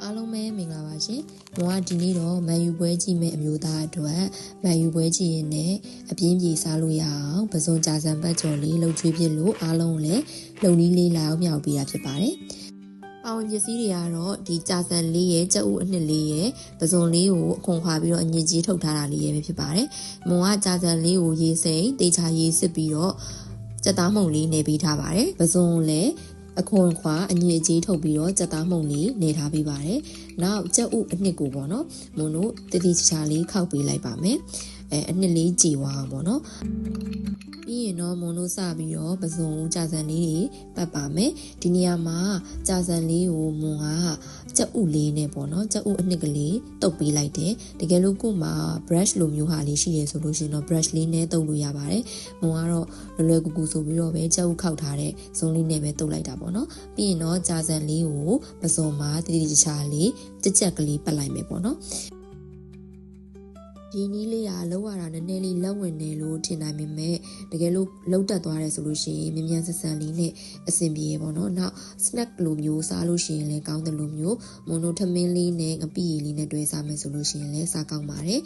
အားလုံးပဲမင်္ဂလာပါရှင်။ကျွန်တော်ကဒီနေ့တော့မန်ယူပွဲကြည့်မဲ့အမျိုးသားအတွက်မန်ယူပွဲကြည့်ရင်လည်းအပြင်းပြေစားလို့ရအောင်ပစုံကြာစံပတ်ကျော်လေးလှုပ်ချွေးဖြစ်လို့အားလုံးလည်းလုံနီးလေးလာအောင်မြောက်ပေးတာဖြစ်ပါတယ်။ပါဝင်ပစ္စည်းတွေကတော့ဒီကြာစံလေးရဲ့ကြက်ဥအနှစ်လေးရဲ့ပစုံလေးကိုအခွန်ခွာပြီးတော့အညစ်အကြေးထုတ်ထားတာလေးရဲ့ပဲဖြစ်ပါတယ်။မုံကကြာစံလေးကိုရေစိမ့်တေချာရေးစစ်ပြီးတော့ကြက်သားမှုန်လေးနေပေးထားပါတယ်။ပစုံလည်းအခွန်ခွာအညစ်အကြေးထုတ်ပြီးတော့ကြက်သားမှုန်လေးနေထားပေးပါတယ်။နောက်ကြက်ဥအနှစ်ကိုပေါ့နော်မုံတို့တတိချာလေးခောက်ပေးလိုက်ပါမယ်။အနှစ်လေးကြည်ဝအောင်ပေါ့နော်။ပြီးရင်တော့မုံတို့စပြီးတော့ပစုံကြာစံလေးတွေပတ်ပါမယ်။ဒီနေရာမှာကြာစံလေးကိုမုံကကြက်ဥလေးနဲ့ပေါ့နော်ကြက်ဥအနှစ်ကလေးတုပ်ပေးလိုက်တယ်။တကယ်လို့ကို့မှာ brush လိုမျိုးဟာလေးရှိရဆိုလို့ရှိရင်တော့ brush လေးနဲ့တုပ်လို့ရပါတယ်။မုံကတော့လွယ်ကူကူဆိုပြီးတော့ပဲကြက်ဥခောက်ထားတဲ့ဇုံလေးနဲ့ပဲတုပ်လိုက်တာပေါ့နော်။ပြီးရင်တော့ကြာစံလေးကိုပစုံမှာတတိချာလေးကြက်ကလေးပတ်လိုက်မယ်ပေါ့နော်။ဒီနီးလေးကလောက်ရတာနည်းနည်းလေးလက်ဝင်နေလို့ထင်နိုင်ပေမဲ့တကယ်လို့လောက်တက်သွားတယ်ဆိုလို့ရှိရင်မြန်ဆန်လေးနဲ့အဆင်ပြေပေါ့နော်နောက် snack လိုမျိုးစားလို့ရှိရင်လည်းကောင်းတယ်လို့မျိုးမုံတို့ထမင်းလေးနဲ့ငပိရည်လေးနဲ့တွဲစားမယ်ဆိုလို့ရှိရင်လည်းစားကောင်းပါတယ်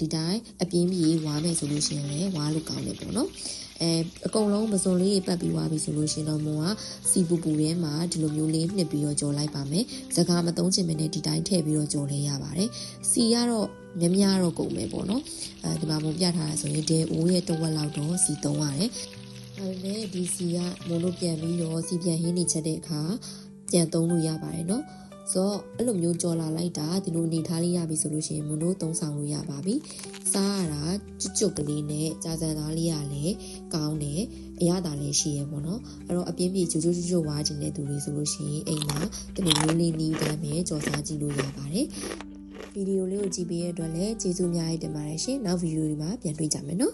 ဒီတိုင်းအပြင်းပြေဝါမယ်ဆိုလို့ရှိရင်လည်းဝါလို့ကောင်းတယ်ပေါ့နော်အကုန်လုံးပစုံလေးပတ်ပြီးွားပြီဆိုလို့ရှိရင်တော့မုံကစီပူပူထဲမှာဒီလိုမျိုးလေးနှစ်ပြီးတော့ကြော်လိုက်ပါမယ်စကားမသုံးချင်မနဲ့ဒီတိုင်းထည့်ပြီးတော့ကြော်လဲရပါတယ်စီကတော့များတော့ကုန်မယ်ပေါ့နော်ဒီမှာမုံပြထားရဆိုရင်ဒီအိုးရဲ့တစ်ဝက်လောက်တော့စီသုံးရတယ်ဒါပေမဲ့ဒီစီကမုံတို့ပြန်ပြီးတော့စီပြန်ဟင်းနေချက်တဲ့အခါပြန်သုံးလို့ရပါတယ်နော်ဆိုတော့အဲ့လိုမျိုးကြော်လာလိုက်တာဒီလိုအနေထားလေးရပြီဆိုလို့ရှိရင်မုံတို့သုံးဆောင်လို့ရပါပြီစားရတာကျွတ်ကလေးနဲ့ကြာစံသားလေးရလည်းကောင်းတယ်အရသာလည်းရှိရပေါ့နော်အဲ့တော့အပြင်းပြေကျွတ်ဝါခြင်းတဲ့သူတွေဆိုလို့ရှိရင်အိမ်မှာတနေ့မျိုးလေးနီးတိုင်းပဲကြော်စားကြည့်လို့ရပါတယ်ဗီဒီယိုလေးကိုကြည့်ပေးရတဲ့အတွက်လည်းကျေးဇူးအများကြီးတင်ပါတယ်ရှင်နောက်ဗီဒီယိုဒီမှာပြန်တွေ့ကြမယ်နော်